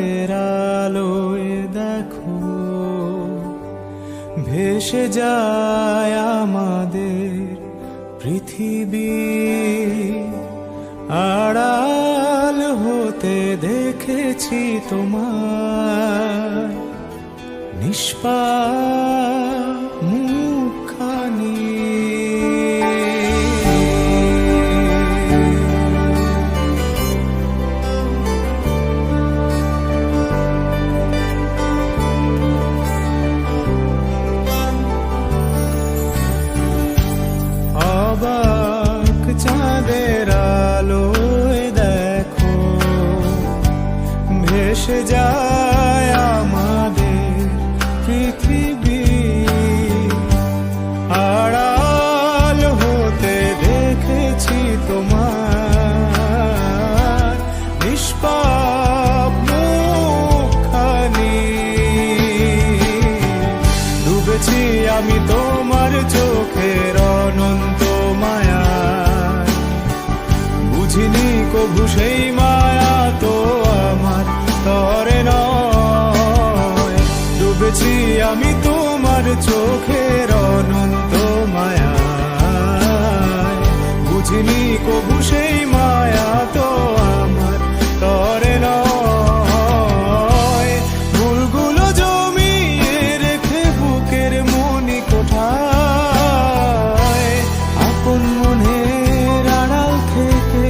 চাঁদের আলোয় দেখো ভেসে যায় আমাদের পৃথিবী, আড়াল হতে দেখেছি তোমার নিষ্পাপ মুখখানি। অবাক চাঁদের আলোয় দেখো ভেসে যায় আমাদের পৃথিবী, আড়াল হতে দেখেছি তোমার নিষ্পাপ মুখখানি। ডুবেছি আমি তোমার চোখের অনন্ত মায়ায়, বুঝিনি কভু সেই মায়া তো আমার তরে নয়। ডুবেছি আমি তোমার চোখের অনন্ত মায়ায়, বুঝিনি কভু সেই মায়া তো আমার তরে নয়। ভুলগুলো জমিয়ে রেখে বুকের মনি কোঠায়, আপন মনের আড়াল থেকে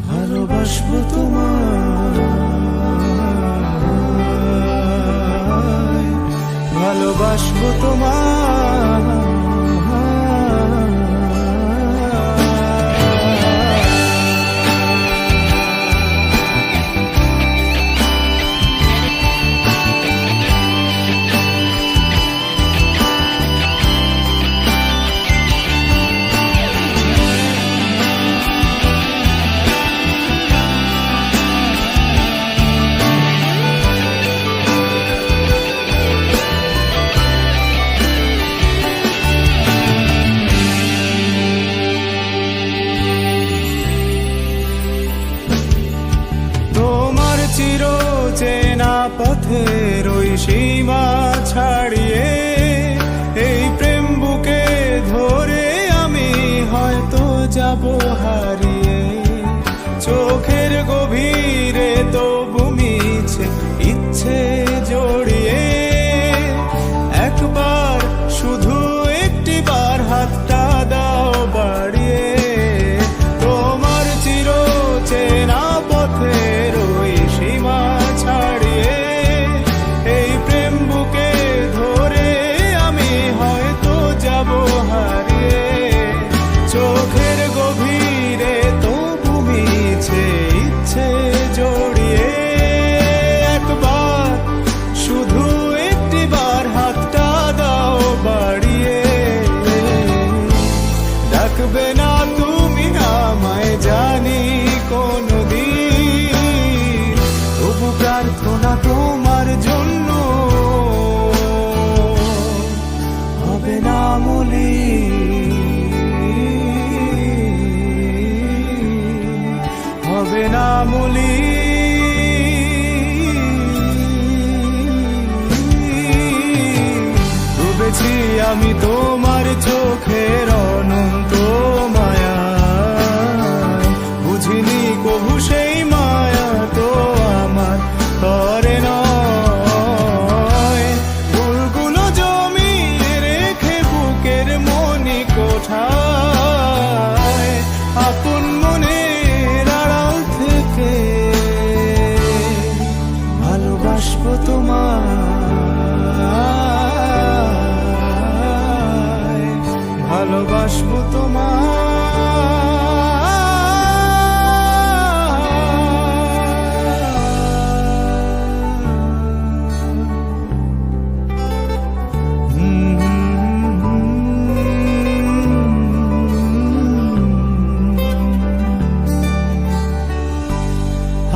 ভালোবাসবো তোমায়, ভালোবাসবো তোমায়। চেনা পথের ওই সীমা ছাড়িয়ে এই প্রেম বুকে ধরে আমি হয়তো যাব হারিয়ে। চোখের গভীরে তবু মিছে ইচ্ছে জড়িয়ে, একবার শুধু একটি বার হাতটা দাও বাড়িয়ে। তোমার চির চেনা পথের ওই সীমা ছাড়িয়ে এই প্রেম বুকে ধরে আমি হয়তো যাব হারিয়ে। চোখের গভীরে তবু মিছে ইচ্ছে জড়িয়ে, একবার শুধু একটি বার হাতটা দাও বাড়িয়ে। ডাকবে না তুমি আমায় জানি কোনদিন, তবু প্রার্থনা তোমার জন্য হবে না মলিন, হবে না মলিন। ডুবেছি আমি তোমার চোখের অনন্ত মায়ায়, বুঝিনি কভু সেই মায়া তো আমার তরে নয়। ভুলগুলো জমিয়ে রেখে বুকের মনি কোঠায়, আপন মনের আড়াল থেকে ভালোবাসবো তোমায়, ভালোবাসবো তোমায়।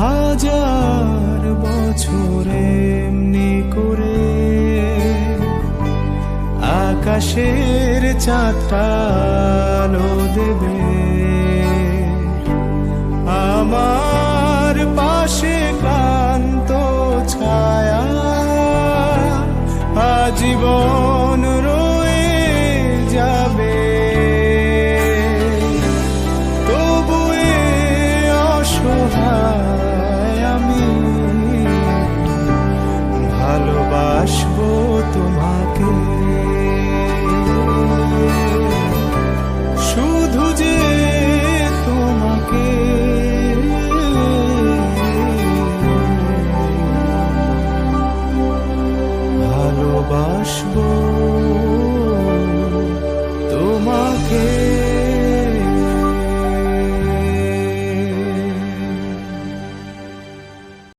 হাজার বছর এমনি করে আকাশের চাঁদ সাতটা আলো দেবে আমার পাশে ক্লান্ত ছায়া আজীবন রয়ে যাবে তবু এ অসহায় আমি ভালোবাসবো তোমাকে শুধু যে তোমাকে ভালোবাসবো